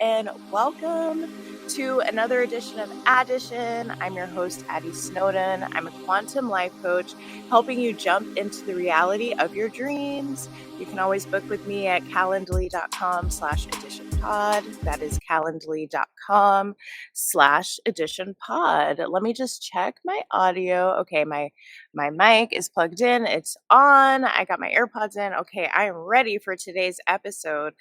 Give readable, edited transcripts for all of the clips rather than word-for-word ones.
and welcome to another edition of Addition. I'm your host, Addy Snowden. I'm a quantum life coach helping you jump into the reality of your dreams. You can always book with me at calendly.com/additionpod. That is calendly.com/additionpod. Let me just check my audio. Okay, my mic is plugged in. It's on. I got my AirPods in. Okay, I am ready for today's episode.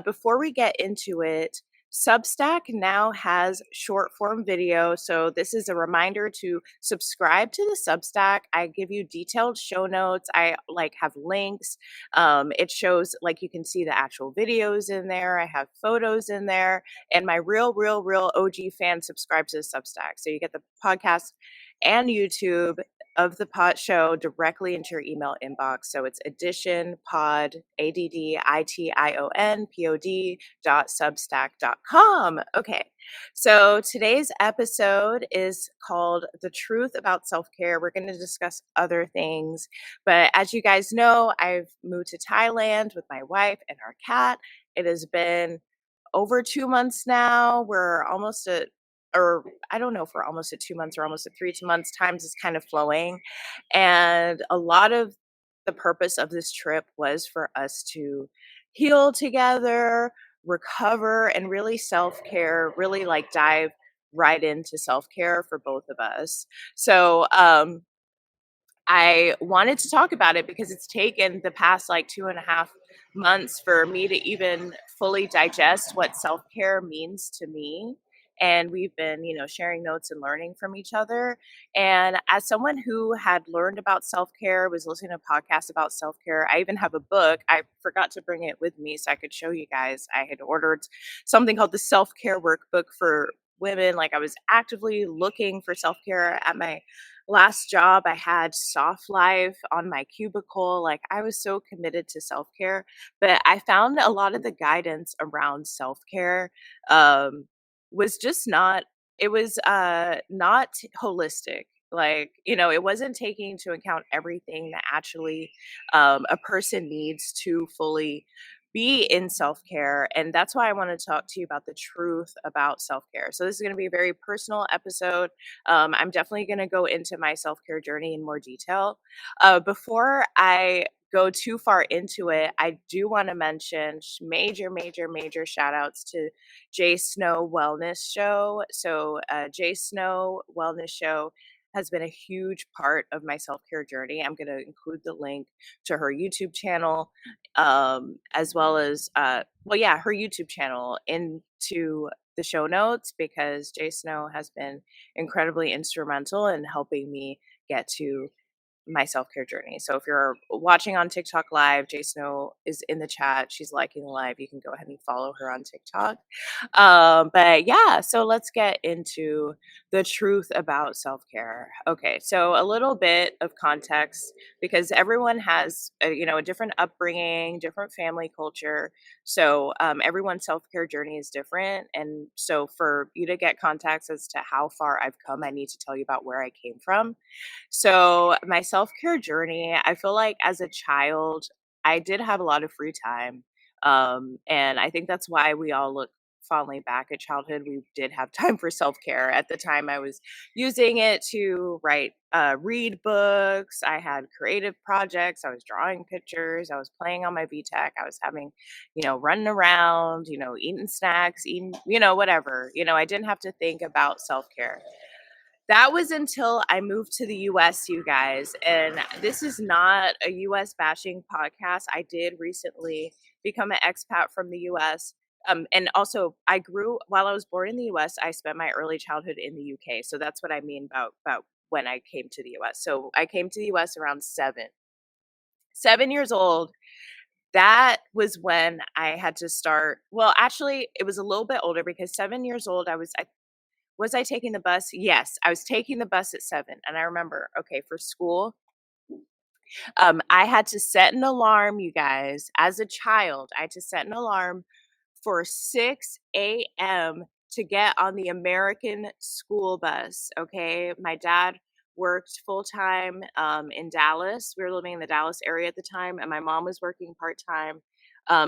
Before we get into it, Substack now has short form video. So this is a reminder to subscribe to the Substack. I give you detailed show notes. I have links. It shows you can see the actual videos in there. I have photos in there, and my real OG fans subscribe to the Substack. So you get the podcast and YouTube of the pod show directly into your email inbox. So it's additionpod, additionpod.substack.com. Okay. So today's episode is called The Truth About Self-Care. We're going to discuss other things, but as you guys know, I've moved to Thailand with my wife and our cat. It has been over 2 months now. We're almost at, or I don't know if we're almost at 2 months or almost at 3 months. Times is kind of flowing. And a lot of the purpose of this trip was for us to heal together, recover, and really self-care, really dive right into self-care for both of us. So, I wanted to talk about it because it's taken the past 2.5 months for me to even fully digest what self care means to me. And we've been, sharing notes and learning from each other. And as someone who had learned about self care, was listening to podcasts about self care, I even have a book. I forgot to bring it with me so I could show you guys. I had ordered something called the Self Care Workbook for women. I was actively looking for self care at my last job. I had soft life on my cubicle. I was so committed to self-care, but I found a lot of the guidance around self-care was just not, it was not holistic. It wasn't taking into account everything that actually a person needs to fully be in self-care. And that's why I want to talk to you about the truth about self-care. So this is going to be a very personal episode. I'm definitely going to go into my self-care journey in more detail. Before I go too far into it, I do want to mention major shout outs to Jay Snow Wellness Show. So Jay Snow Wellness Show has been a huge part of my self-care journey. I'm going to include the link to her YouTube channel, as well as her YouTube channel into the show notes, because Jay Snow has been incredibly instrumental in helping me get to my self-care journey. So if you're watching on TikTok live, Jay Snow is in the chat. She's liking the live. You can go ahead and follow her on TikTok. But yeah, so let's get into the truth about self-care. Okay, so a little bit of context, because everyone has a different upbringing, different family culture. So everyone's self-care journey is different. And so for you to get context as to how far I've come, I need to tell you about where I came from. So my self-care journey, I feel like as a child, I did have a lot of free time. And I think that's why we all look fondly back at childhood. We did have time for self-care. At the time, I was using it to read books. I had creative projects. I was drawing pictures. I was playing on my VTech. I was having, running around, eating snacks, eating, whatever. I didn't have to think about self-care. That was until I moved to the US, you guys. And this is not a US bashing podcast. I did recently become an expat from the US. And also, while I was born in the US, I spent my early childhood in the UK. So that's what I mean about when I came to the US. So I came to the US around 7 years old. That was when I had to start. Well, actually, it was a little bit older, because 7 years old, was I taking the bus? Yes, I was taking the bus at 7. And I remember, okay, for school, I had to set an alarm, you guys. As a child, I had to set an alarm for 6 a.m. to get on the American school bus. Okay, my dad worked full time in Dallas. We were living in the Dallas area at the time, and my mom was working part time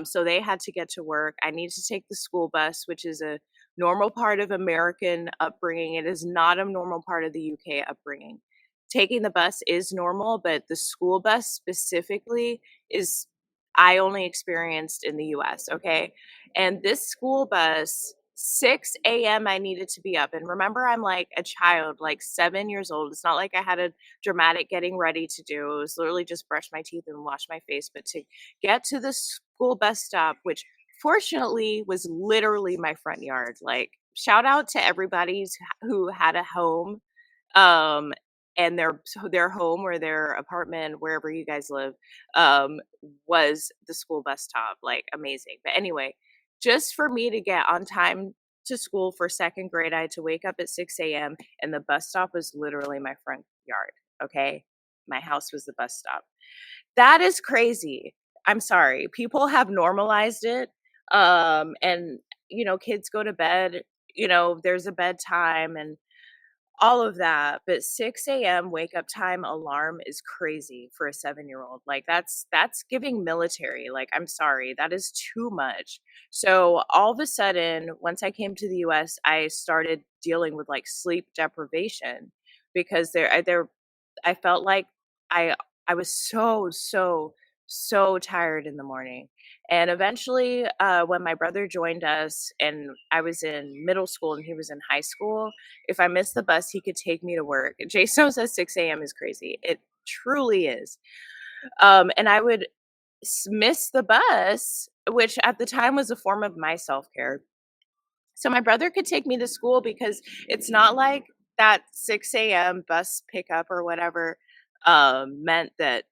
So they had to get to work. I need to take the school bus, which is a normal part of American upbringing. It is not a normal part of the UK upbringing. Taking the bus is normal, but the school bus specifically is I only experienced in the US, okay? And this school bus, 6 a.m. I needed to be up. And remember, I'm like a child, like 7 years old. It's not like I had a dramatic getting ready to do. It was literally just brush my teeth and wash my face. But to get to the school bus stop, which fortunately was literally my front yard, like shout out to everybody who had a home um and their home or their apartment wherever you guys live um was the school bus stop, like amazing. But anyway, just for me to get on time to school for second grade, I had to wake up at 6 a.m. and the bus stop was literally my front yard. Okay, my house was the bus stop. That is crazy. I'm sorry, people have normalized it. And kids go to bed, there's a bedtime and all of that, but 6 a.m. wake up time alarm is crazy for a 7-year-old. Like that's giving military. Like, I'm sorry, that is too much. So all of a sudden, once I came to the US, I started dealing with like sleep deprivation because I felt like I I was so tired in the morning. And eventually, when my brother joined us and I was in middle school and he was in high school, if I missed the bus, he could take me to work. Jason says 6 a.m. is crazy. It truly is. And I would miss the bus, which at the time was a form of my self care. So my brother could take me to school because it's not like that 6 a.m. bus pickup or whatever meant that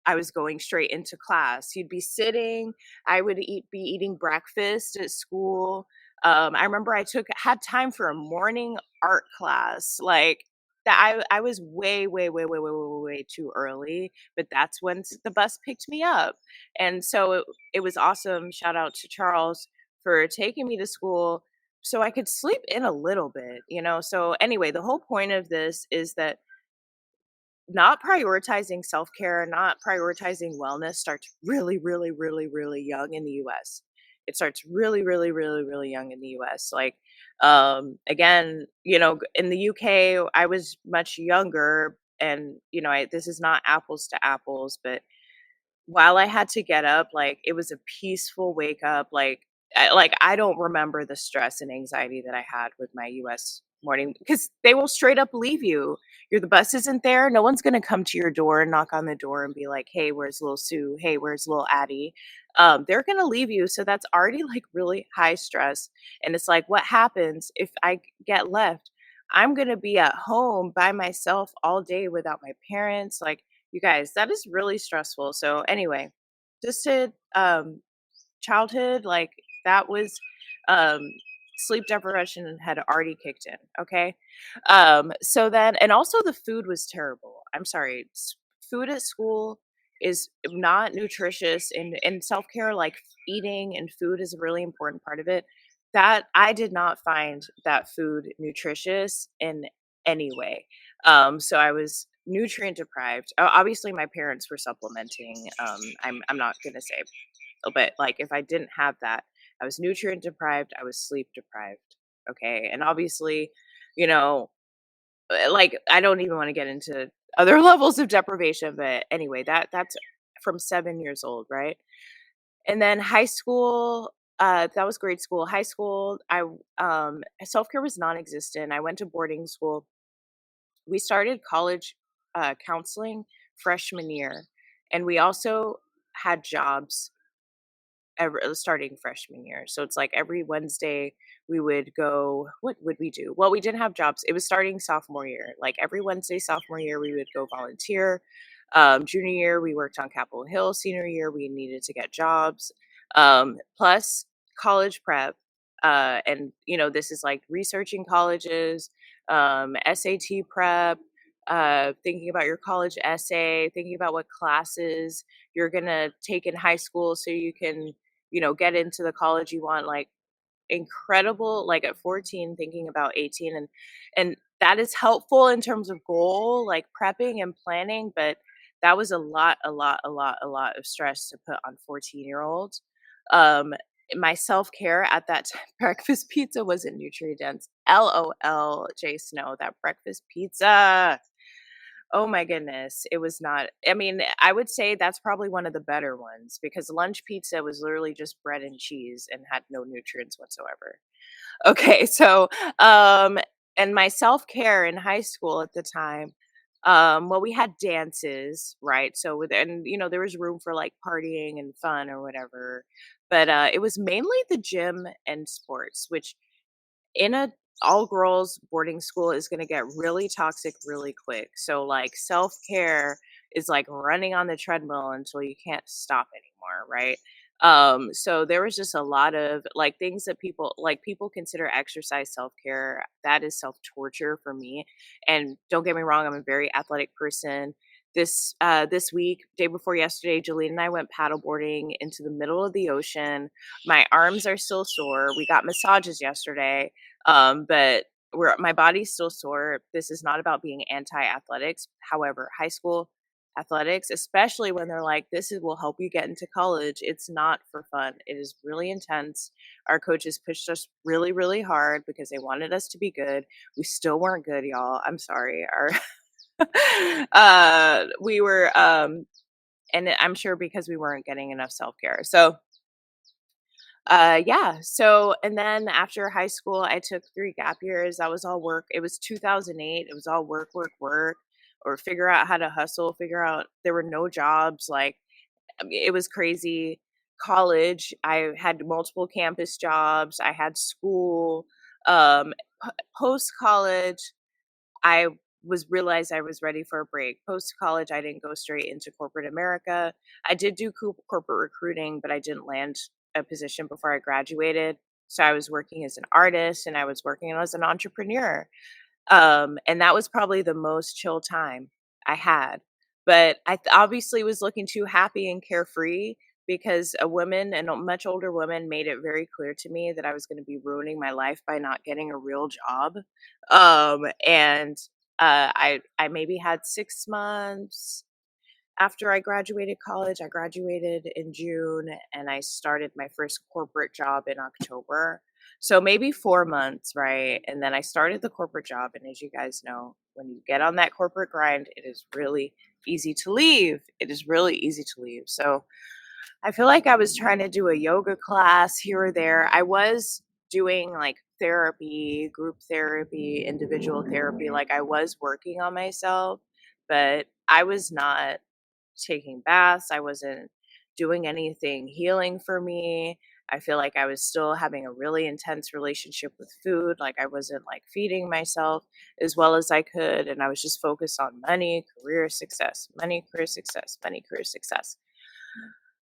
I was going straight into class. You'd be sitting, I would be eating breakfast at school. I remember had time for a morning art class. Like that I was way too early, but that's when the bus picked me up. And so it was awesome. Shout out to Charles for taking me to school so I could sleep in a little bit. So anyway, the whole point of this is that not prioritizing self-care, not prioritizing wellness starts really young in the US. It starts really young in the US. Like, again, in the UK, I was much younger and, this is not apples to apples, but while I had to get up, like, it was a peaceful wake up, I don't remember the stress and anxiety that I had with my US morning because they will straight up leave you. The bus isn't there, no one's gonna come to your door and knock on the door and be like, "Hey, where's little Sue? Hey, where's little Addy?" They're gonna leave you, so that's already, like, really high stress, and it's like, what happens if I get left? I'm gonna be at home by myself all day without my parents, like, you guys, that is really stressful. So anyway, just to childhood, like that was um sleep deprivation had already kicked in. Okay. So then and also the food was terrible. I'm sorry. Food at school is not nutritious and self-care, like eating and food is a really important part of it. That I did not find that food nutritious in any way. So I was nutrient deprived. Obviously, my parents were supplementing. I'm not gonna say, but like if I didn't have that, I was nutrient deprived. I was sleep deprived. Okay, and obviously, you know, like I don't even want to get into other levels of deprivation. But anyway, that's from 7 years old, right? And then high school. That was grade school. High school, I self care was non-existent. I went to boarding school. We started college counseling freshman year, and we also had jobs starting freshman year. So it's like every Wednesday we would go. What would we do? Well, we didn't have jobs. It was starting sophomore year. Like every Wednesday sophomore year, we would go volunteer. Junior year, we worked on Capitol Hill. Senior year, we needed to get jobs. Plus college prep. And this is like researching colleges, SAT prep, thinking about your college essay, thinking about what classes you're gonna take in high school so you can, get into the college you want. Like incredible, like at 14, thinking about 18, and that is helpful in terms of goal, like prepping and planning, but that was a lot of stress to put on 14-year-olds. Um, my self-care at that time, breakfast pizza wasn't nutrient dense. LOL, J Snow, that breakfast pizza. Oh my goodness, it was not. I mean, I would say that's probably one of the better ones because lunch pizza was literally just bread and cheese and had no nutrients whatsoever. Okay, so, um, and my self-care in high school at the time, well, we had dances, right? So with and there was room for like partying and fun or whatever. But it was mainly the gym and sports, which in a all girls boarding school is going to get really toxic really quick. So like self-care is like running on the treadmill until you can't stop anymore, right? So there was just a lot of like things that people consider exercise self-care. That is self-torture for me. And don't get me wrong, I'm a very athletic person. This week, day before yesterday, Jahleela and I went paddleboarding into the middle of the ocean. My arms are still sore. We got massages yesterday, but my body's still sore. This is not about being anti-athletics. However, high school athletics, especially when they're like, will help you get into college. It's not for fun. It is really intense. Our coaches pushed us really, really hard because they wanted us to be good. We still weren't good, y'all. I'm sorry. Our we were and I'm sure because we weren't getting enough self-care. So yeah. So, and then after high school, I took 3 gap years. That was all work. It was 2008. It was all work, work, work, or figure out how to hustle, figure out there were no jobs. Like, I mean, it was crazy. College, I had multiple campus jobs. I had school. Um, Post college, I realized I was ready for a break. Post college, I didn't go straight into corporate America. I did do corporate recruiting, but I didn't land a position before I graduated. So I was working as an artist and I was working as an entrepreneur. And that was probably the most chill time I had. But obviously was looking too happy and carefree because a woman and a much older woman made it very clear to me that I was going to be ruining my life by not getting a real job. And I maybe had 6 months after I graduated college. I graduated in June and I started my first corporate job in October. So maybe 4 months, right? And then I started the corporate job. And as you guys know, when you get on that corporate grind, it is really easy to leave. It is really easy to leave. So I feel like I was trying to do a yoga class here or there. I was doing like therapy, group therapy, individual therapy. Like I was working on myself, but I was not taking baths. I wasn't doing anything healing for me. I feel like I was still having a really intense relationship with food. Like I wasn't like feeding myself as well as I could. And I was just focused on money, career success, money, career success, money, career success.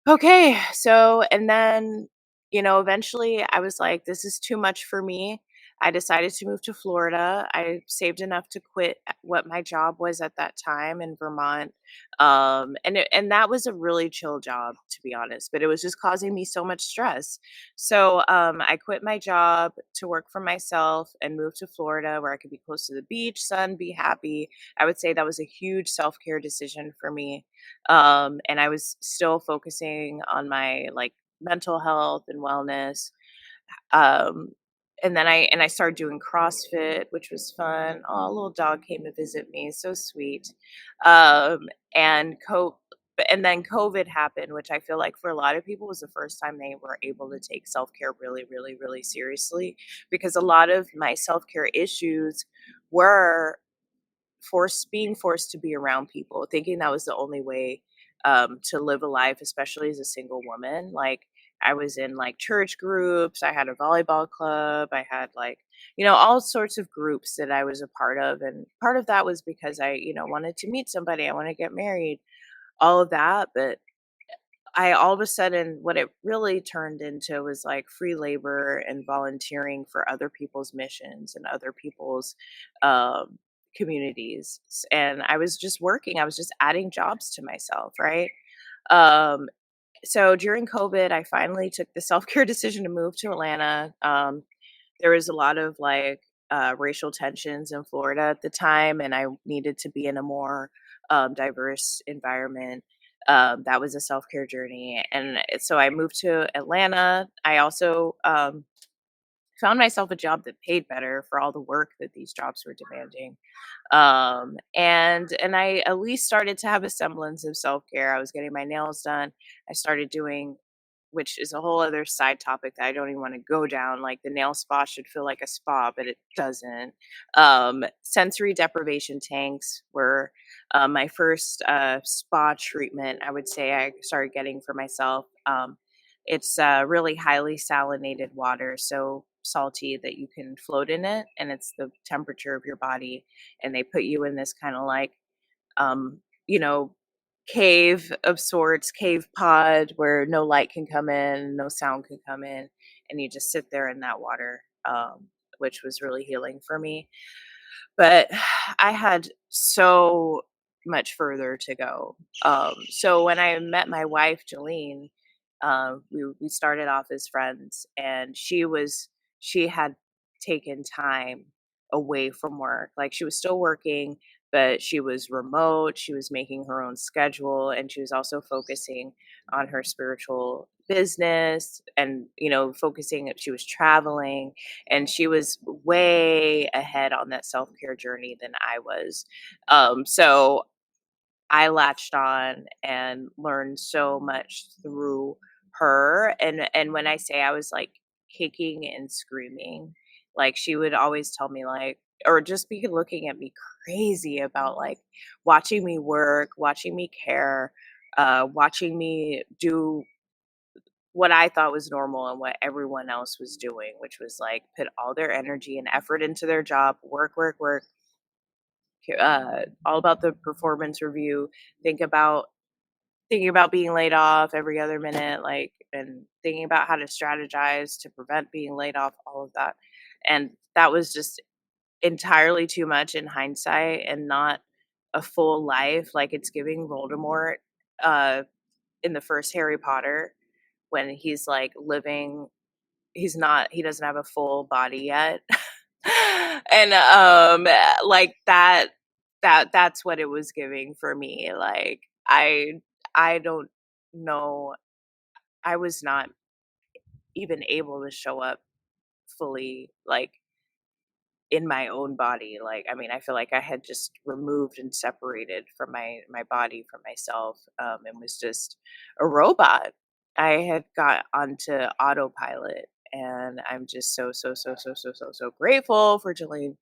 Okay, so and then, eventually I was like, this is too much for me. I decided to move to Florida. I saved enough to quit what my job was at that time in Vermont. And that was a really chill job, to be honest, but it was just causing me so much stress. So I quit my job to work for myself and moved to Florida where I could be close to the beach, sun, be happy. I would say that was a huge self-care decision for me. And I was still focusing on my like mental health and wellness. Um, and then I started doing CrossFit, which was fun. Oh, a little dog came to visit me, so sweet. Um, and co- and then COVID happened, which I feel like for a lot of people was the first time they were able to take self care really, really, really seriously. Because a lot of my self care issues were being forced to be around people, thinking that was the only way to live a life, especially as a single woman. Like I was in like church groups, I had a volleyball club, I had like, all sorts of groups that I was a part of. And part of that was because I, wanted to meet somebody, I want to get married, all of that. But I all of a sudden, what it really turned into was like free labor and volunteering for other people's missions and other people's um, communities. And I was just working, I was just adding jobs to myself, right? Um, so during COVID, I finally took the self care decision to move to Atlanta. There was a lot of like racial tensions in Florida at the time, and I needed to be in a more diverse environment. That was a self-care journey. And so I moved to Atlanta. I also found myself a job that paid better for all the work that these jobs were demanding. And I at least started to have a semblance of self-care. I was getting my nails done. I started doing, which is a whole other side topic that I don't even want to go down. Like the nail spa should feel like a spa, but it doesn't. Sensory deprivation tanks were my first spa treatment. I would say I started getting for myself. It's really highly salinated water, so salty that you can float in it, and it's the temperature of your body. And they put you in this kind of like, um, you know, cave of sorts, cave pod where no light can come in, no sound can come in, and you just sit there in that water, which was really healing for me. But I had so much further to go. So when I met my wife, Jalene, we started off as friends, and she had taken time away from work. Like she was still working, but she was remote. She was making her own schedule, and she was also focusing on her spiritual business, and focusing. She was traveling, and she was way ahead on that self-care journey than I was. So I latched on and learned so much through her. And when I say I was like kicking and screaming, like she would always tell me like, or just be looking at me crazy about like watching me work, watching me care, watching me do what I thought was normal and what everyone else was doing, which was like put all their energy and effort into their job, work, work, work, all about the performance review, think about thinking about being laid off every other minute, like, and thinking about how to strategize to prevent being laid off, all of that. And that was just entirely too much in hindsight and not a full life. Like it's giving Voldemort uh in the first Harry Potter when he's like living, he doesn't have a full body yet. And like that's what it was giving for me. Like I don't know, I was not even able to show up fully like in my own body. Like I mean, I feel like I had just removed and separated from my body from myself, and was just a robot. I had got onto autopilot, and I'm just so grateful for Jillian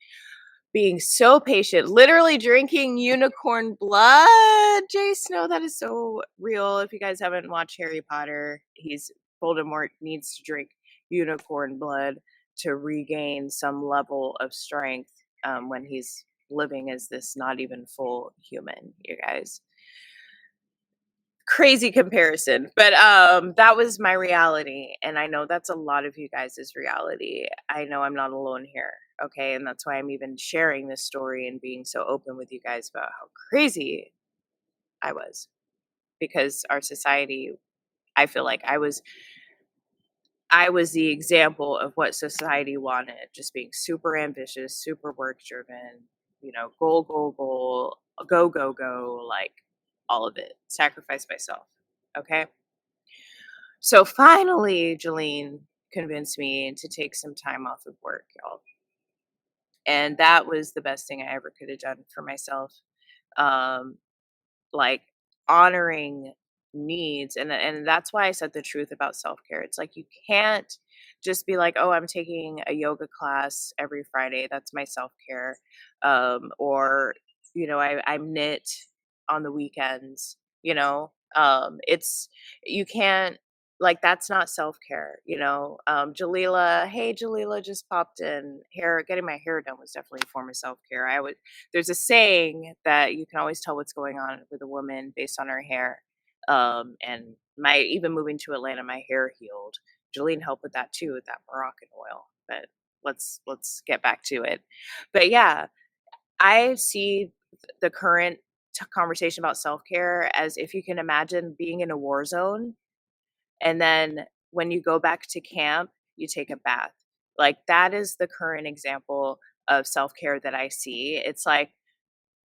being so patient, literally drinking unicorn blood. Jay Snow, that is so real. If you guys haven't watched Harry Potter, he's Voldemort needs to drink unicorn blood to regain some level of strength, when he's living as this not even full human, you guys. Crazy comparison, but that was my reality, and I know that's a lot of you guys' reality. I know I'm not alone here, okay? And that's why I'm even sharing this story and being so open with you guys about how crazy I was, because our society, I feel like I was the example of what society wanted, just being super ambitious, super work driven, goal, goal, goal, go, go, go, like all of it, sacrifice myself. Okay. So finally, Jalene convinced me to take some time off of work, y'all. And that was the best thing I ever could have done for myself. Um, like honoring needs, and that's why I said the truth about self-care. It's like you can't just be like, oh, I'm taking a yoga class every Friday, that's my self-care. Or I knit on the weekends. It's, you can't, like, that's not self-care. Jahleela, hey, Jahleela just popped in. Hair, getting my hair done was definitely a form of self-care. There's a saying that you can always tell what's going on with a woman based on her hair. And my even moving to Atlanta, my hair healed. Jalene helped with that too, with that Moroccan oil. But let's get back to it. But yeah, I see the current conversation about self-care as if you can imagine being in a war zone, and then when you go back to camp, you take a bath. Like that is the current example of self-care that I see. It's like,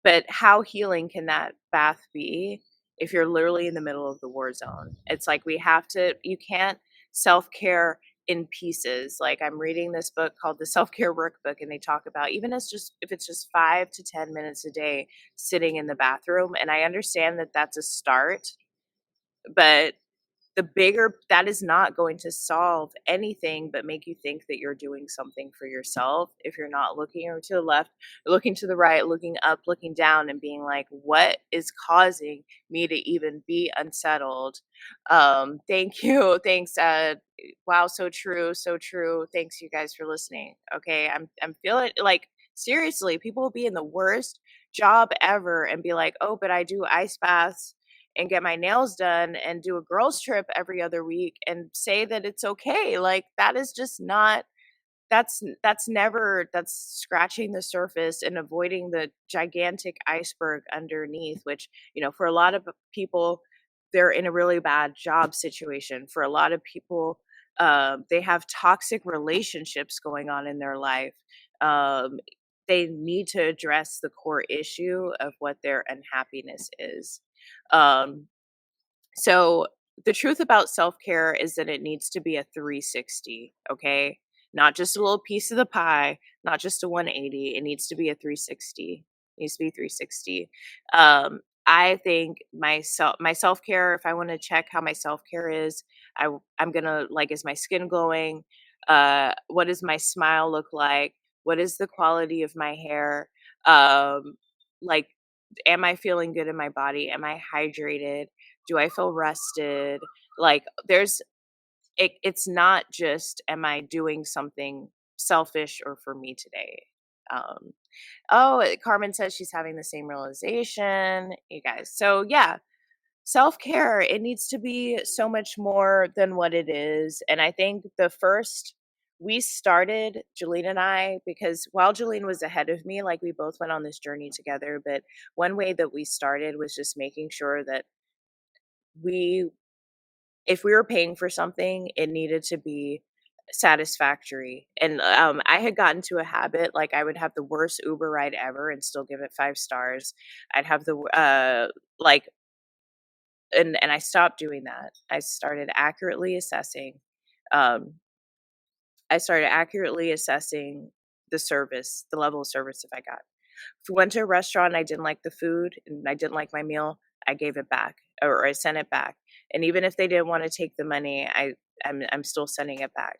but how healing can that bath be if you're literally in the middle of the war zone. It's like you can't self-care in pieces. Like I'm reading this book called the Self-Care Workbook, and they talk about even as just if it's just 5 to 10 minutes a day sitting in the bathroom. And I understand that that's a start, but the bigger that is not going to solve anything but make you think that you're doing something for yourself if you're not looking to the left, looking to the right, looking up, looking down, and being like, what is causing me to even be unsettled? Thank you. Thanks. Wow, so true, so true. Thanks you guys for listening. Okay. I'm feeling like seriously, people will be in the worst job ever and be like, oh, but I do ice baths and get my nails done and do a girls trip every other week and say that it's okay. Like that is just not that's scratching the surface and avoiding the gigantic iceberg underneath, which, for a lot of people, they're in a really bad job situation. For a lot of people, they have toxic relationships going on in their life. Um, they need to address the core issue of what their unhappiness is. Um, so the truth about self-care is that it needs to be a 360, okay? Not just a little piece of the pie, not just a 180. It needs to be a 360. It needs to be 360. I think my self-care, if I want to check how my self-care is, I'm gonna like, is my skin glowing? What does my smile look like? What is the quality of my hair? Like, am I feeling good in my body? Am I hydrated? Do I feel rested? Like it's not just am I doing something selfish or for me today. Um Carmen says she's having the same realization, you guys. So yeah, self-care, it needs to be so much more than what it is. And I think we started, Jahleene and I, because while Jahleene was ahead of me, like we both went on this journey together, but one way that we started was just making sure that we if we were paying for something, it needed to be satisfactory. And I had gotten to a habit, like I would have the worst Uber ride ever and still give it 5 stars. I'd have the like and I stopped doing that. Um I started accurately assessing the service, the level of service if I got. If we went to a restaurant and I didn't like the food and I didn't like my meal, I gave it back or I sent it back. And even if they didn't want to take the money, I'm still sending it back.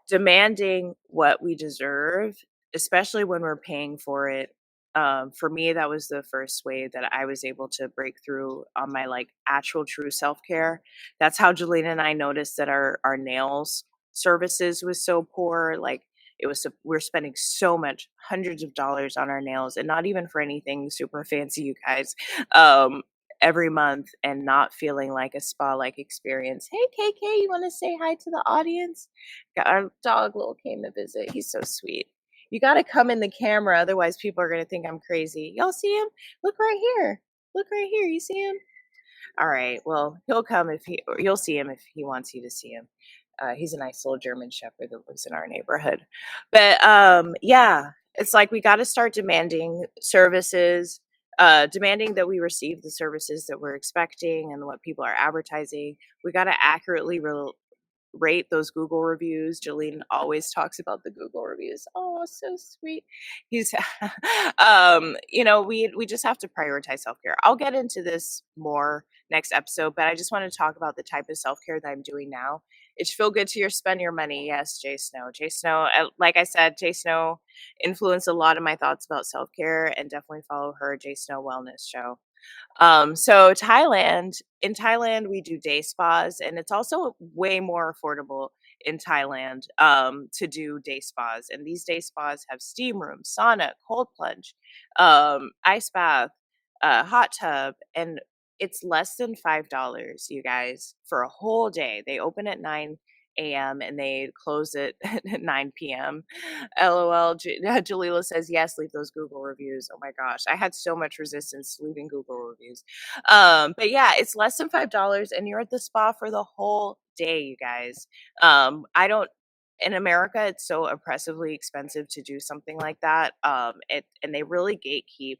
Demanding what we deserve, especially when we're paying for it. For me, that was the first way that I was able to break through on my like actual true self care. That's how Jahleena and I noticed that our nails services was so poor. Like we're spending so much, hundreds of dollars on our nails, and not even for anything super fancy, you guys. Um, every month and not feeling like a spa like experience. Hey KK, you want to say hi to the audience? Our dog Lil came to visit. He's so sweet. You got to come in the camera, otherwise people are going to think I'm crazy. Y'all see him? Look right here. Look right here. You see him? All right. Well, he'll come or you'll see him if he wants you to see him. He's a nice little German Shepherd that lives in our neighborhood. But yeah, it's like we got to start demanding services, demanding that we receive the services that we're expecting and what people are advertising. We got to accurately rate those Google reviews. Jahleene always talks about the Google reviews. Oh, so sweet. He's, we just have to prioritize self care. I'll get into this more next episode, but I just want to talk about the type of self care that I'm doing now. It should feel good to spend your money. Yes, Jay Snow. Jay Snow, like I said, Jay Snow influenced a lot of my thoughts about self care, and definitely follow her Jay Snow Wellness Show. So in Thailand, we do day spas, and it's also way more affordable in Thailand to do day spas. And these day spas have steam room, sauna, cold plunge, ice bath, hot tub, and it's less than $5, you guys, for a whole day. They open at 9 a.m. and they close at 9 p.m. LOL. Jahleela says, yes, leave those Google reviews. Oh my gosh. I had so much resistance to leaving Google reviews. But yeah, it's less than $5 and you're at the spa for the whole day, you guys. In America, it's so oppressively expensive to do something like that. And they really gatekeep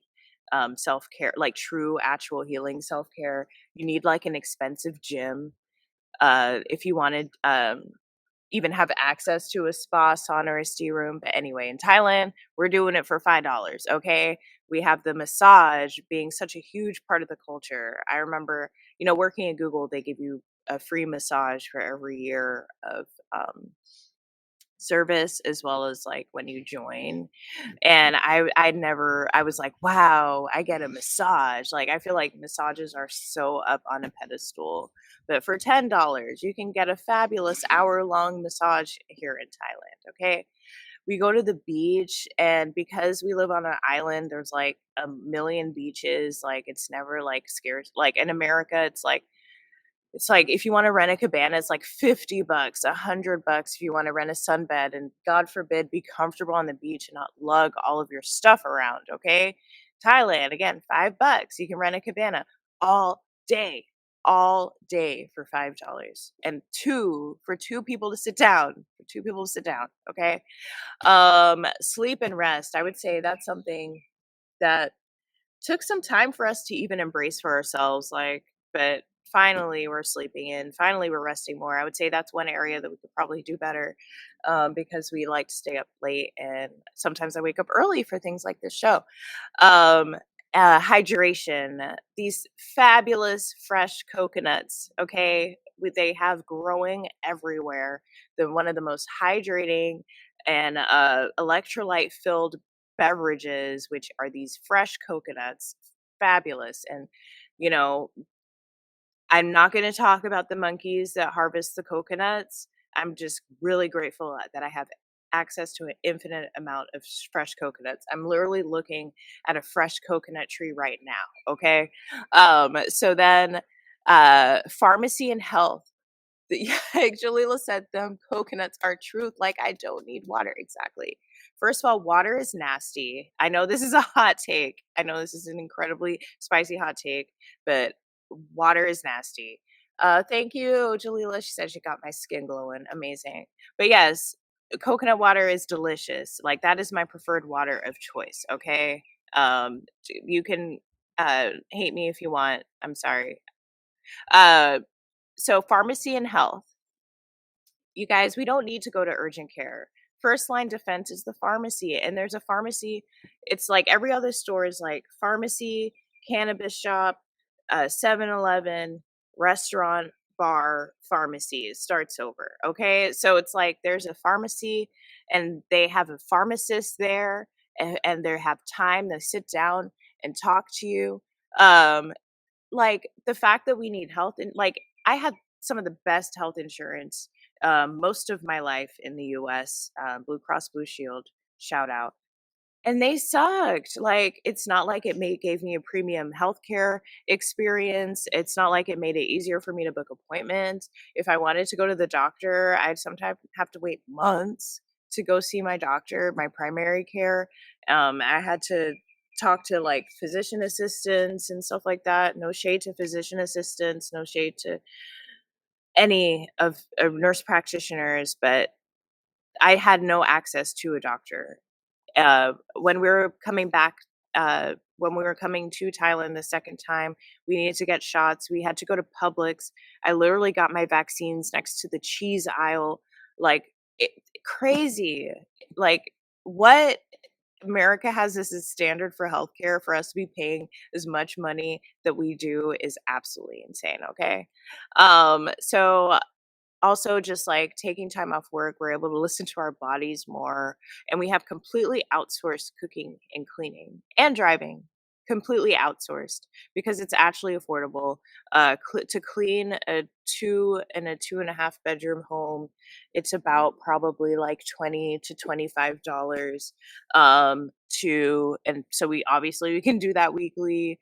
self-care, like true actual healing self-care. You need like an expensive gym. If you wanted even have access to a spa, sauna, or a steam room. But anyway, in Thailand, we're doing it for $5. Okay. We have the massage being such a huge part of the culture. I remember, working at Google, they give you a free massage for every year of service, as well as like when you join. And I was like, wow, I get a massage. Like, I feel like massages are so up on a pedestal. But for $10, you can get a fabulous hour-long massage here in Thailand. Okay. We go to the beach, and because we live on an island, there's like a million beaches. Like, it's never like scarce. Like in America, it's like if you wanna rent a cabana, it's like $50, $100 if you wanna rent a sunbed, and God forbid, be comfortable on the beach and not lug all of your stuff around, okay? Thailand, again, $5, you can rent a cabana all day, all day for $5, and 2 for 2 people to sit down, okay? Sleep and rest, I would say that's something that took some time for us to even embrace for ourselves, like, but finally we're sleeping in, finally we're resting more. I would say that's one area that we could probably do better, because we like to stay up late, and sometimes I wake up early for things like this show. um Hydration, these fabulous fresh coconuts, okay, they have growing everywhere, the one of the most hydrating and electrolyte filled beverages, which are these fresh coconuts, fabulous. And you know I'm not going to talk about the monkeys that harvest the coconuts. I'm just really grateful that I have access to an infinite amount of fresh coconuts. I'm literally looking at a fresh coconut tree right now. Okay. So then, pharmacy and health. Like Jahleela said, them coconuts are truth. Like, I don't need water. Exactly. First of all, water is nasty. I know this is a hot take. I know this is an incredibly spicy hot take, but water is nasty. Thank you, Jahleela. She said she got my skin glowing. Amazing. But yes, coconut water is delicious. Like, that is my preferred water of choice. Okay. You can hate me if you want. I'm sorry. Uh, so pharmacy and health. You guys, we don't need to go to urgent care. First line defense is the pharmacy. And there's a pharmacy, it's like every other store is like pharmacy, cannabis shop, 7-Eleven, restaurant, bar, pharmacy. It starts over. Okay. So it's like there's a pharmacy, and they have a pharmacist there, and they have time to sit down and talk to you. Um, like, the fact that we need health, and like, I had some of the best health insurance most of my life in the US, Blue Cross Blue Shield, shout out. And they sucked. Like, it's not like it gave me a premium healthcare experience. It's not like it made it easier for me to book appointments. If I wanted to go to the doctor, I'd sometimes have to wait months to go see my doctor, my primary care. I had to talk to like physician assistants and stuff like that. No shade to physician assistants, no shade to any of nurse practitioners, but I had no access to a doctor. When we were coming back, when we were coming to Thailand the second time, we needed to get shots. We had to go to Publix. I literally got my vaccines next to the cheese aisle. Like, it, crazy. Like, what? America has this as standard for healthcare. For us to be paying as much money that we do is absolutely insane. Okay. So also, just like taking time off work, we're able to listen to our bodies more, and we have completely outsourced cooking and cleaning and driving. Completely outsourced because it's actually affordable. To clean a 2 and a 2.5 bedroom home, it's about probably like $20 to $25. And so we can do that weekly.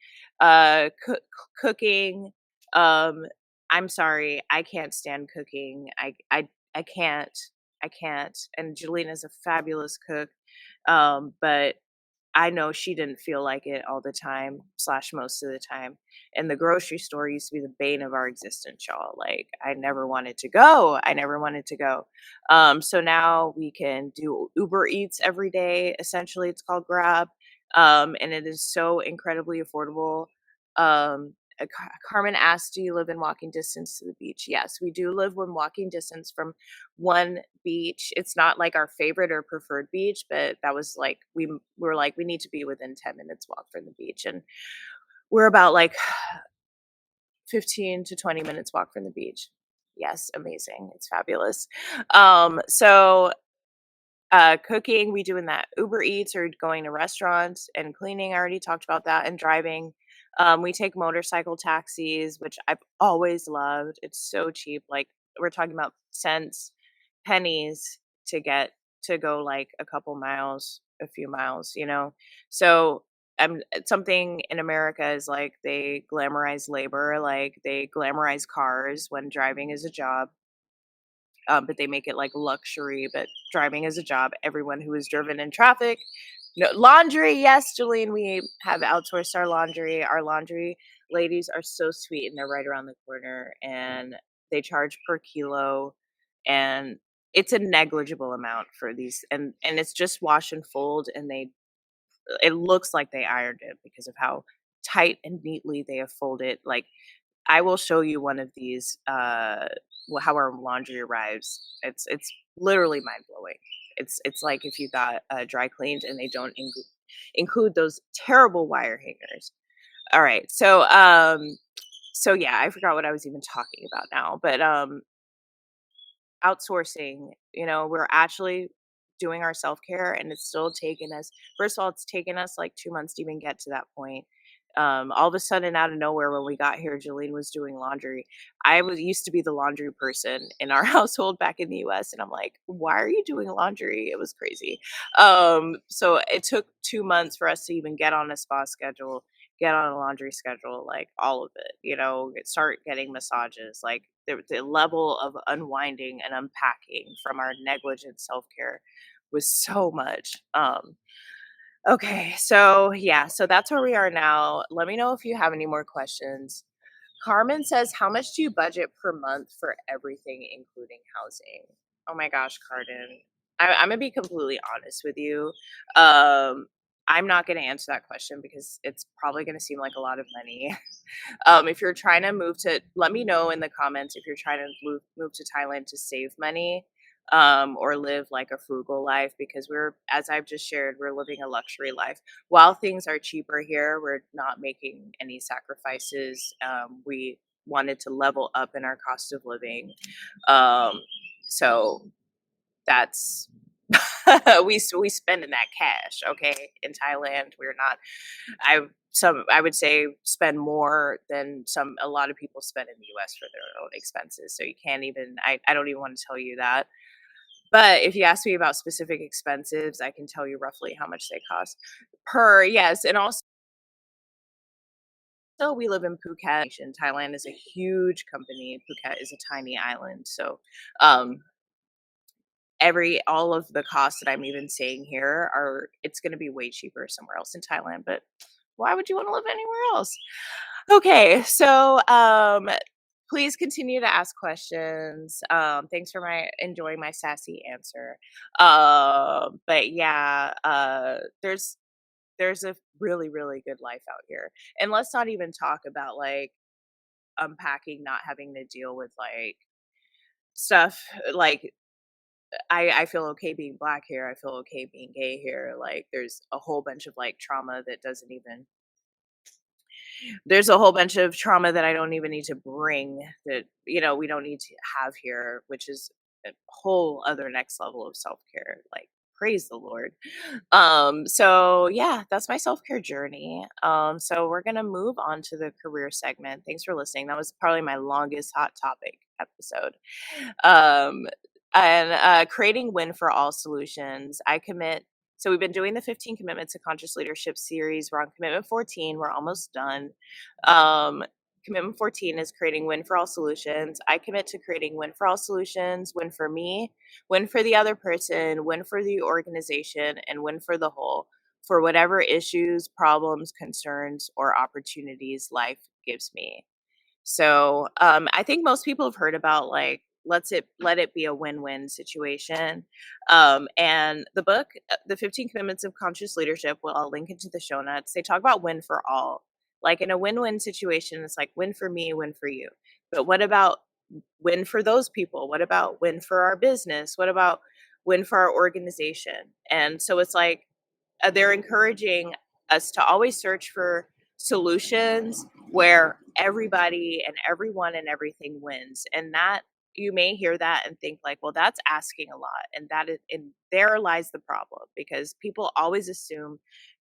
Cooking. Um, I'm sorry, I can't stand cooking. I can't. I can't. And Jalena's a fabulous cook. But I know she didn't feel like it all the time, slash most of the time. And the grocery store used to be the bane of our existence, y'all. Like, I never wanted to go. I never wanted to go. So now we can do Uber Eats every day. Essentially, it's called Grab. And it is so incredibly affordable. Carmen asked, "Do you live in walking distance to the beach?" Yes, we do live in walking distance from one beach. It's not like our favorite or preferred beach, but that was like we were like we need to be within 10 minutes walk from the beach, and we're about like 15 to 20 minutes walk from the beach. Yes, amazing. It's fabulous. So cooking, we doing that Uber Eats or going to restaurants, and cleaning, I already talked about that, and driving. We take motorcycle taxis, which I've always loved. It's so cheap. Like we're talking about cents, pennies to get to go like a couple miles, a few miles, you know? So something in America is like they glamorize labor, like they glamorize cars when driving is a job, but they make it like luxury, but driving is a job. Everyone who is driven in traffic. No laundry, yes, Jahleene, we have outsourced our laundry. Our laundry ladies are so sweet, and they're right around the corner, and they charge per kilo, and it's a negligible amount for these, and it's just wash and fold, and it looks like they ironed it because of how tight and neatly they have folded. Like I will show you one of these, how our laundry arrives. It's literally mind blowing. It's like if you got dry cleaned and they don't include those terrible wire hangers. All right, so yeah, I forgot what I was even talking about now, but outsourcing, we're actually doing our self-care, and it's still taken us, first of all, it's taken us like 2 months to even get to that point. All of a sudden, out of nowhere, when we got here, Jahleene was doing laundry. I was used to be the laundry person in our household back in the US, and I'm like, "Why are you doing laundry?" It was crazy. So it took 2 months for us to even get on a spa schedule, get on a laundry schedule, like all of it, start getting massages, like the level of unwinding and unpacking from our negligent self-care was so much. Okay, so yeah, so that's where we are now. Let me know if you have any more questions. Carmen says, "How much do you budget per month for everything, including housing?" Oh my gosh, Carden. I'm gonna be completely honest with you. Um, I'm not gonna answer that question because it's probably gonna seem like a lot of money. If you're trying to let me know in the comments if you're trying to move to Thailand to save money, or live like a frugal life, because as I've just shared, we're living a luxury life. While things are cheaper here, we're not making any sacrifices. We wanted to level up in our cost of living. Um, so that's we spend in that cash, okay? In Thailand, we're not. I would say spend more than a lot of people spend in the US for their own expenses. So you can't even I don't even want to tell you that. But if you ask me about specific expenses, I can tell you roughly how much they cost yes, and also we live in Phuket. Thailand is a huge company. Phuket is a tiny island. So um all of the costs that I'm even saying here are it's going to be way cheaper somewhere else in Thailand, but why would you want to live anywhere else? Okay, so please continue to ask questions. Thanks for my enjoying my sassy answer. But yeah, there's a really really good life out here, and let's not even talk about like unpacking, not having to deal with like stuff like I feel okay being black here. I feel okay being gay here. Like there's a whole bunch of like trauma that doesn't even there's a whole bunch of trauma that I don't even need to bring that, we don't need to have here, which is a whole other next level of self-care. Like praise the Lord. So yeah, that's my self-care journey. So we're gonna move on to the career segment. Thanks for listening. That was probably my longest hot topic episode. Um, and creating win for all solutions. So we've been doing the 15 commitments to conscious leadership series. We're on commitment 14. We're almost done. Um, Commitment 14 is creating win for all solutions. I commit to creating win for all solutions, win for me, win for the other person, win for the organization, and win for the whole, for whatever issues, problems, concerns, or opportunities life gives me. So I think most people have heard about like let it be a win-win situation. And the book, The 15 Commitments of Conscious Leadership, well, I'll link it to the show notes. They talk about win for all. Like in a win-win situation, it's like win for me, win for you. But what about win for those people? What about win for our business? What about win for our organization? And so it's like they're encouraging us to always search for solutions where everybody and everyone and everything wins. And that, you may hear that and think like, well, that's asking a lot. And that is, and there lies the problem, because people always assume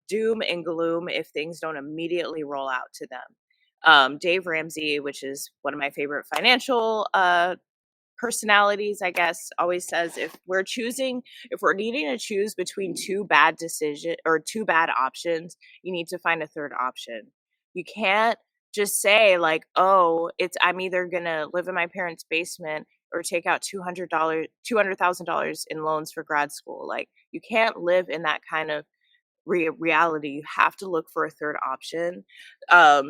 doom and gloom if things don't immediately roll out to them. Dave Ramsey, which is one of my favorite financial personalities, I guess, always says if we're needing to choose between two bad options, you need to find a third option. You can't just say like, oh, I'm either gonna live in my parents' basement or take out $200,000 in loans for grad school. Like, you can't live in that kind of reality. You have to look for a third option.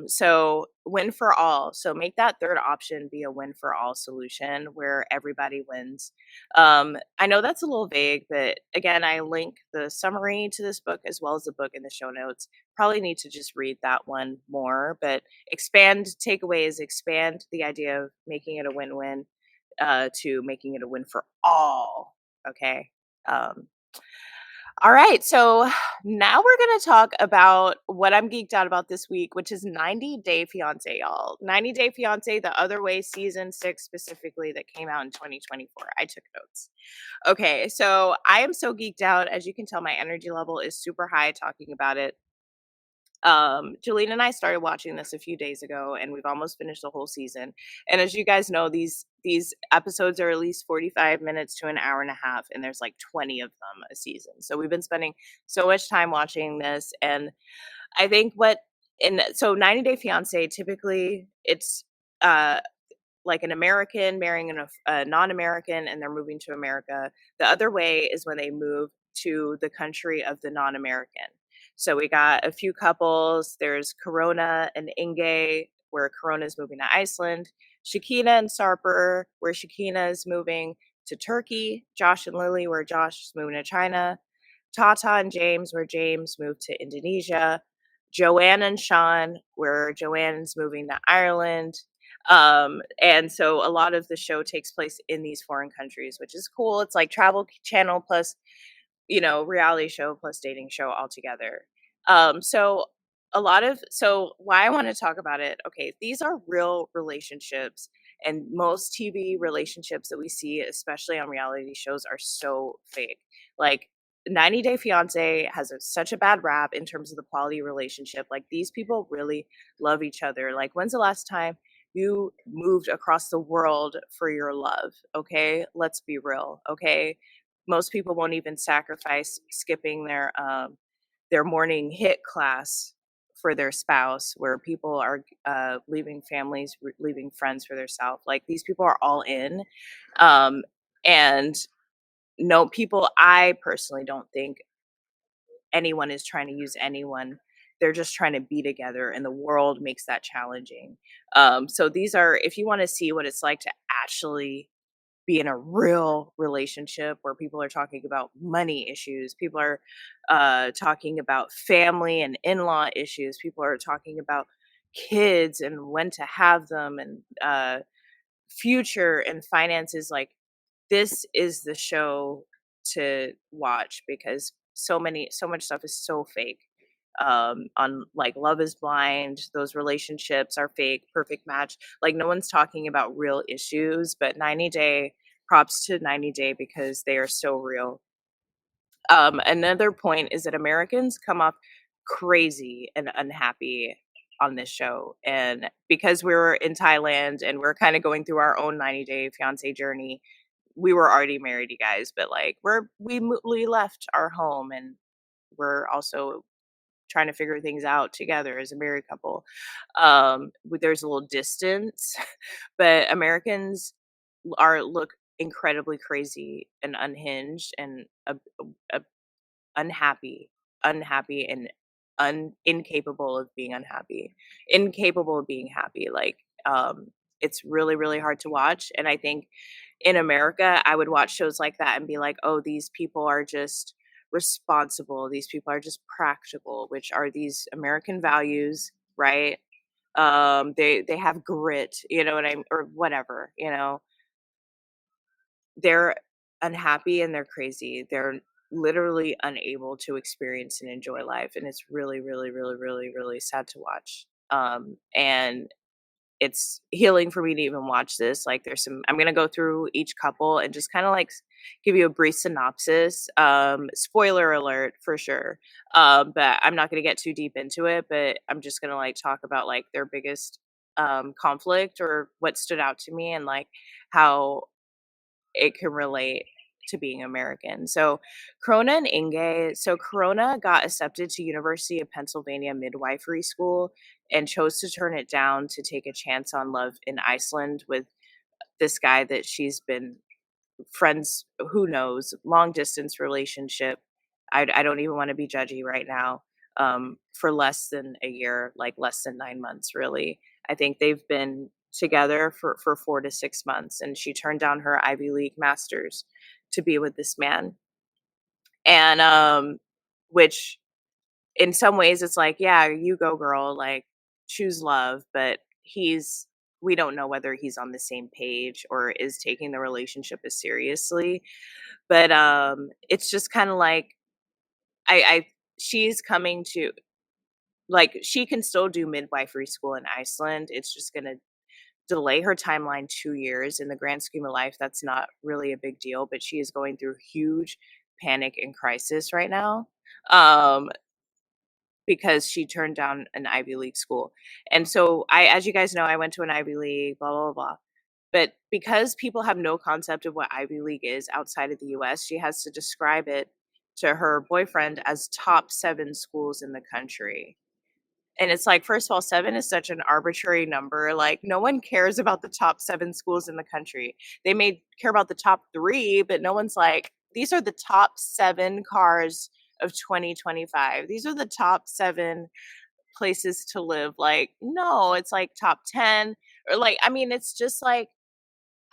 So win for all. So make that third option be a win for all solution where everybody wins. I know that's a little vague, but again, I link the summary to this book as well as the book in the show notes. Probably need to just read that one more, but expand the idea of making it a win-win to making it a win for all. Okay. Um, all right, so now we're going to talk about what I'm geeked out about this week, which is 90 Day Fiancé, y'all. 90 Day Fiancé, The Other Way, season 6 specifically, that came out in 2024. I took notes. Okay, so I am so geeked out. As you can tell, my energy level is super high talking about it. Jahleela and I started watching this a few days ago, and we've almost finished the whole season. And as you guys know, these episodes are at least 45 minutes to an hour and a half, and there's like 20 of them a season. So we've been spending so much time watching this, and I think so 90 Day Fiance, typically it's uh like an American marrying a non-American, and they're moving to America. The Other Way is when they move to the country of the non-American. So we got a few couples. There's Corona and Inge, where Corona is moving to Iceland. Shakina and Sarper, where Shakina is moving to Turkey. Josh and Lily, where Josh is moving to China. Tata and James, where James moved to Indonesia. Joanne and Sean, where Joanne's moving to Ireland. And so a lot of the show takes place in these foreign countries, which is cool. It's like Travel Channel plus, reality show plus dating show all together. So why I want to talk about it. Okay, these are real relationships, and most TV relationships that we see, especially on reality shows, are so fake. Like 90 Day Fiance has such a bad rap in terms of the quality relationship. Like, these people really love each other. Like, when's the last time you moved across the world for your love? Okay, let's be real. Okay, most people won't even sacrifice skipping their morning hit class for their spouse, where people are leaving families, leaving friends for their self. Like, these people are all in. And no, people, I personally don't think anyone is trying to use anyone. They're just trying to be together, and the world makes that challenging. So these are, if you want to see what it's like to actually be in a real relationship where people are talking about money issues, people are talking about family and in-law issues, people are talking about kids and when to have them, and future and finances. Like, this is the show to watch, because so much stuff is so fake. On like Love is Blind, those relationships are fake. Perfect Match, like, no one's talking about real issues. But 90 Day, props to 90 Day, because they are so real. Another point is that Americans come off crazy and unhappy on this show, and because we were in Thailand and we're kind of going through our own 90 Day Fiance journey, we were already married, you guys, but like we left our home, and we're also trying to figure things out together as a married couple. There's a little distance, but Americans look incredibly crazy and unhinged and unhappy, and incapable of being unhappy, incapable of being happy. Like, it's really, really hard to watch. And I think in America, I would watch shows like that and be like, oh, these people are just responsible. These people are just practical, which are these American values, right? They have grit, you know what I mean, or whatever, you know. They're unhappy and they're crazy. They're literally unable to experience and enjoy life, and it's really, really, really, really, really sad to watch. And it's healing for me to even watch this. Like, there's some, I'm gonna go through each couple and just kind of like give you a brief synopsis. Spoiler alert for sure. But I'm not gonna get too deep into it, but I'm just gonna like talk about like their biggest conflict or what stood out to me and like how it can relate to being American. So Corona and Inge, so Corona got accepted to University of Pennsylvania midwifery school and chose to turn it down to take a chance on love in Iceland with this guy that she's been friends, who knows, long distance relationship. I don't even want to be judgy right now. For less than a year, like less than 9 months, really. I think they've been together for 4 to 6 months, and she turned down her Ivy League masters to be with this man. And which in some ways it's like, yeah, you go girl, like choose love, but we don't know whether he's on the same page or is taking the relationship as seriously. But it's just kind of like I she's coming to, like, she can still do midwifery school in Iceland. It's just gonna delay her timeline 2 years. In the grand scheme of life, that's not really a big deal, but she is going through huge panic and crisis right now, um, because she turned down an Ivy League school. And so as you guys know, I went to an Ivy League, blah, blah, blah. But because people have no concept of what Ivy League is outside of the US, she has to describe it to her boyfriend as top 7 schools in the country. And it's like, first of all, 7 is such an arbitrary number. Like, no one cares about the top 7 schools in the country. They may care about the top 3, but no one's like, these are the top 7 cars of 2025. These are the top 7 places to live. Like, no, it's like top 10 or like, I mean, it's just like,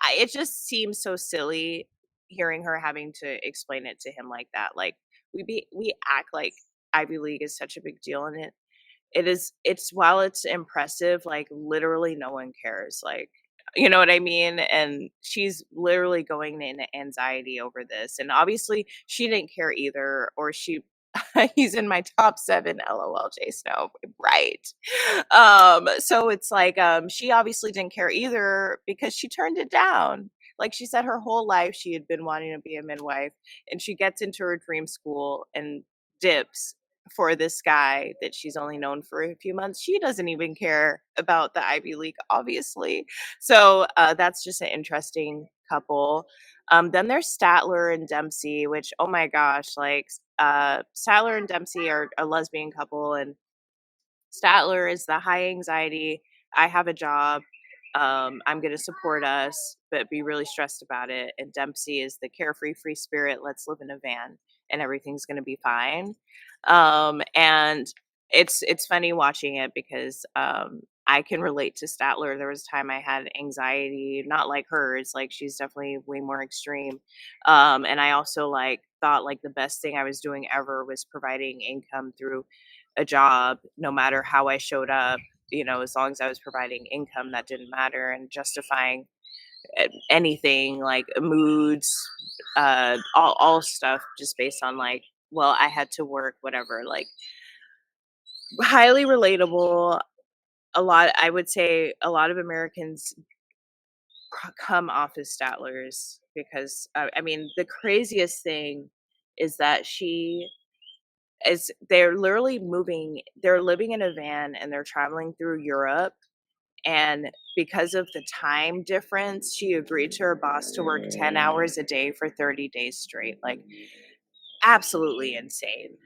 it just seems so silly hearing her having to explain it to him like that. Like, we act like Ivy League is such a big deal, and it's while it's impressive, like, literally no one cares, like, you know what I mean? And she's literally going into anxiety over this, and obviously she didn't care either, or she he's in my top 7, LOL, J Snow, right. So it's like, she obviously didn't care either because she turned it down. Like, she said her whole life she had been wanting to be a midwife, and she gets into her dream school and dips for this guy that she's only known for a few months. She doesn't even care about the Ivy League, obviously. So that's just an interesting couple. Then there's Statler and Dempsey, which, oh my gosh, like, Statler and Dempsey are a lesbian couple, and Statler is the high anxiety. I have a job. I'm going to support us, but be really stressed about it. And Dempsey is the carefree, free spirit. Let's live in a van, and everything's going to be fine. And it's funny watching it because I can relate to Statler. There was a time I had anxiety, not like hers. Like, she's definitely way more extreme. And I also like thought like the best thing I was doing ever was providing income through a job, no matter how I showed up, you know, as long as I was providing income, that didn't matter, and justifying anything like moods, all stuff just based on like, well, I had to work, whatever. Like, highly relatable. I would say a lot of Americans come off as Statlers because, I mean, the craziest thing is that they're literally moving, they're living in a van and they're traveling through Europe. And because of the time difference, she agreed to her boss to work 10 hours a day for 30 days straight. Like, absolutely insane.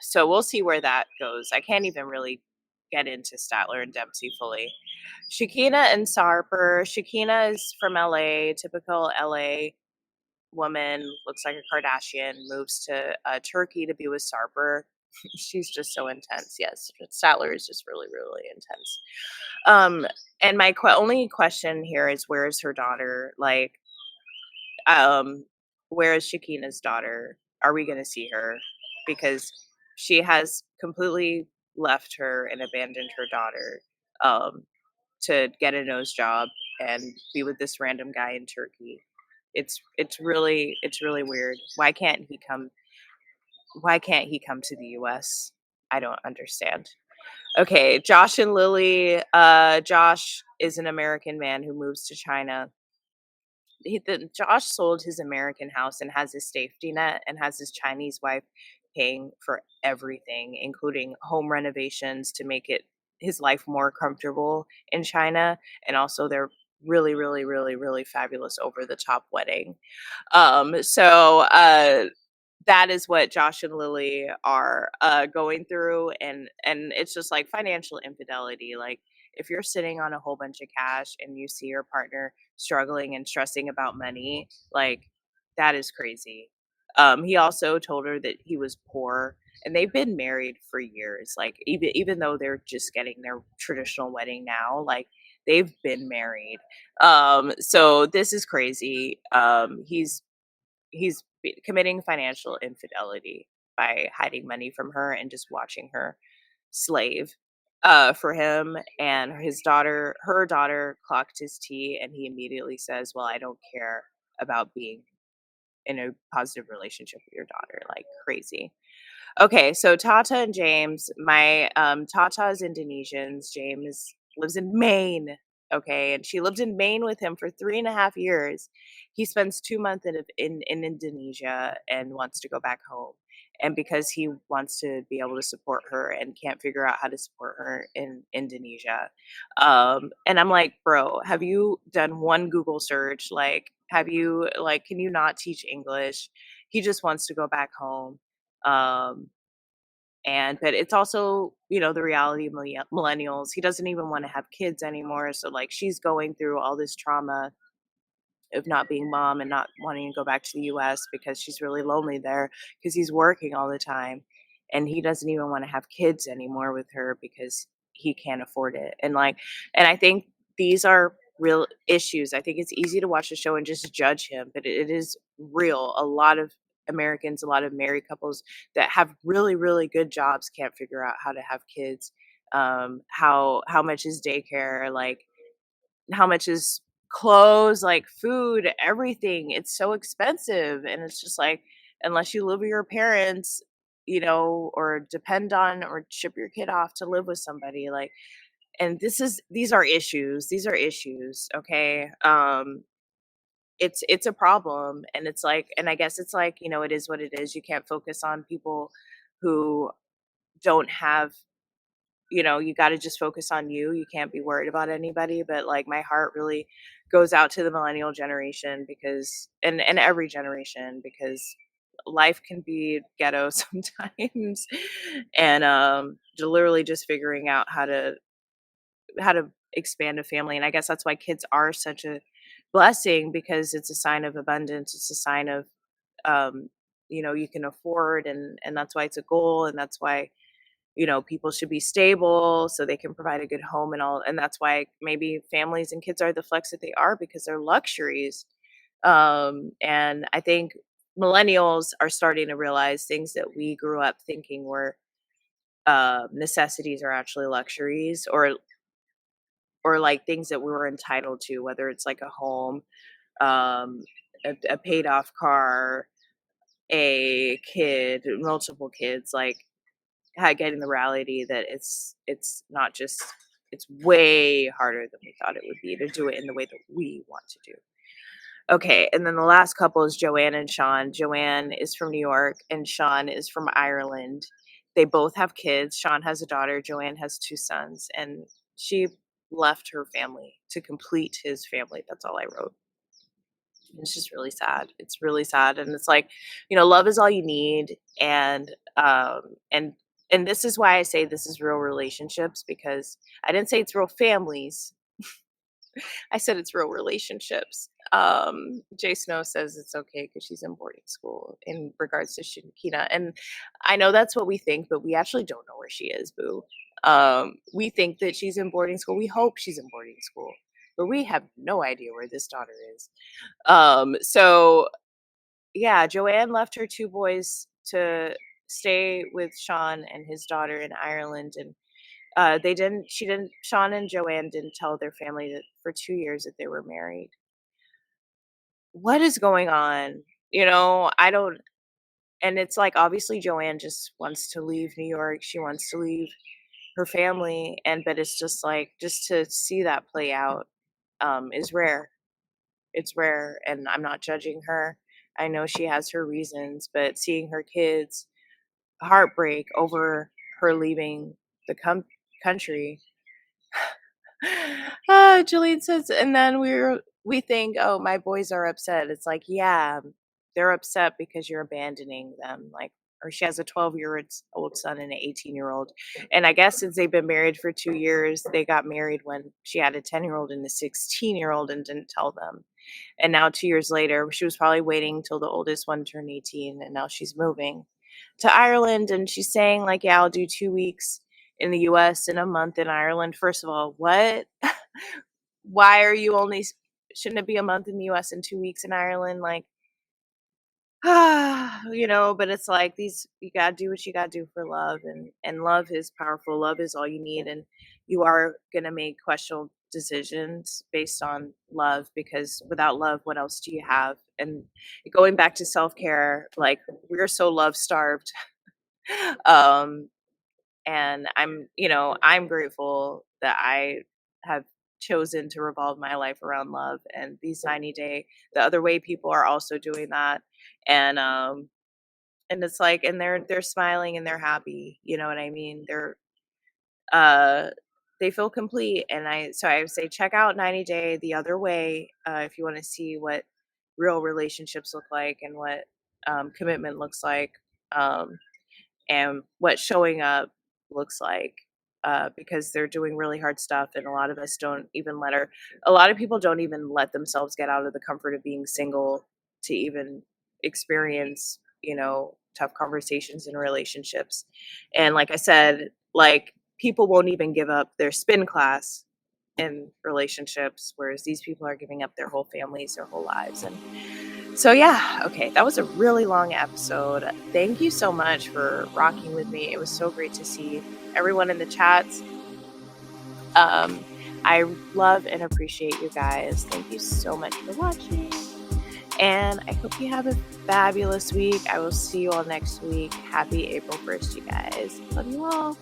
So we'll see where that goes. I can't even really get into Statler and Dempsey fully. Shakina and Sarper. Shakina is from LA, typical LA woman, looks like a Kardashian, moves to Turkey to be with Sarper. She's just so intense. Yes, Statler is just really, really intense. Um, and my only question here is, where is her daughter? Like, um, where is Shakina's daughter? Are we going to see her? Because she has completely left her and abandoned her daughter, um, to get a nose job and be with this random guy in Turkey. It's really weird. Why can't he come to the US? I don't understand. Okay, Josh and Lily. Josh is an American man who moves to China. Josh sold his American house and has his safety net and has his Chinese wife paying for everything, including home renovations to make it his life more comfortable in China. And also they're really, really, really, really fabulous over the top wedding. So that is what Josh and Lily are going through, and it's just like financial infidelity. Like, if you're sitting on a whole bunch of cash and you see your partner struggling and stressing about money, like, that is crazy. He also told her that he was poor, and they've been married for years. Like, even though they're just getting their traditional wedding now, like, they've been married. So this is crazy. He's committing financial infidelity by hiding money from her and just watching her slave for him. And her daughter clocked his tea, and he immediately says, well, I don't care about being in a positive relationship with your daughter. Like, crazy. Okay, so Tata and James, my Tata is Indonesian. James lives in Maine. Okay, and she lived in Maine with him for 3.5 years. He spends 2 months in Indonesia and wants to go back home. And because he wants to be able to support her and can't figure out how to support her in Indonesia. And I'm like, bro, have you done one Google search? Like, can you not teach English? He just wants to go back home. um but it's also, the reality of millennials. He doesn't even want to have kids anymore, so like, she's going through all this trauma of not being mom and not wanting to go back to the US because she's really lonely there because he's working all the time, and he doesn't even want to have kids anymore with her because he can't afford it. And I think these are real issues. I think it's easy to watch the show and just judge him, but it is real. A lot of Americans, a lot of married couples that have really, really good jobs can't figure out how to have kids. How much is daycare? Like, how much is clothes, like food, everything. It's so expensive. And it's just like, unless you live with your parents, or depend on or ship your kid off to live with somebody, like, and these are issues. These are issues. Okay. It's a problem. And it's like, and I guess it's like, it is what it is. You can't focus on people who don't have, you got to just focus on you. You can't be worried about anybody. But like, my heart really goes out to the millennial generation, because, and every generation, because life can be ghetto sometimes. And literally just figuring out how to expand a family. And I guess that's why kids are such a blessing, because it's a sign of abundance. It's a sign of, um, you can afford, and that's why it's a goal. And that's why, people should be stable so they can provide a good home and all. And that's why maybe families and kids are the flex that they are, because they're luxuries. And I think millennials are starting to realize things that we grew up thinking were necessities are actually luxuries, or like things that we were entitled to, whether it's like a home, um, a paid off car, a kid, multiple kids. Like, getting the reality that it's not just, it's way harder than we thought it would be to do it in the way that we want to do. Okay, and then the last couple is Joanne and Sean. Joanne is from New York and Sean is from Ireland. They both have kids. Sean has a daughter, Joanne has two sons, and she left her family to complete his family. That's all I wrote. It's just really sad. It's really sad. And it's like, love is all you need. And this is why I say this is real relationships, because I didn't say it's real families. I said it's real relationships. Jay Snow says it's okay because she's in boarding school in regards to Shakina. And I know that's what we think, but we actually don't know where she is, boo. We think that she's in boarding school. We hope she's in boarding school, but we have no idea where this daughter is. So yeah, Joanne left her two boys to stay with Sean and his daughter in Ireland, and Sean and Joanne didn't tell their family that for 2 years that they were married. What is going on? I don't, and it's like, obviously Joanne just wants to leave New York. She wants to leave her family, but it's just like, just to see that play out, is rare. It's rare, and I'm not judging her. I know she has her reasons, but seeing her kids heartbreak over her leaving the country. Jalene says, and then we think, oh, my boys are upset. It's like, yeah, they're upset because you're abandoning them. Like, or she has a 12-year-old son and an 18-year-old. And I guess since they've been married for 2 years, they got married when she had a 10-year-old and a 16-year-old and didn't tell them. And now 2 years later, she was probably waiting till the oldest one turned 18, and now she's moving to Ireland, and she's saying like, yeah, I'll do 2 weeks in the US and a month in Ireland. First of all, what? Why are you only, shouldn't it be a month in the US and 2 weeks in Ireland? Like, but it's like, you gotta do what you gotta do for love, and love is powerful. Love is all you need, and you are gonna make questionable decisions based on love, because without love, what else do you have? And going back to self-care, like, we're so love starved. um and I'm grateful that I have chosen to revolve my life around love, and these 90-day, the other way people are also doing that. And it's like, and they're smiling and they're happy, you know what I mean? Uh they feel complete. And I would say, check out 90-day the other way, if you want to see what real relationships look like, and what commitment looks like, and what showing up looks like, because they're doing really hard stuff, and a lot of us don't even a lot of people don't even let themselves get out of the comfort of being single to even experience, tough conversations in relationships. And like I said, like, people won't even give up their spin class in relationships, whereas these people are giving up their whole families, their whole lives. And so, yeah, okay, that was a really long episode. Thank you so much for rocking with me. It was so great to see everyone in the chats. I love and appreciate you guys. Thank you so much for watching, and I hope you have a fabulous week. I will see you all next week. Happy April 1st, you guys. Love you all.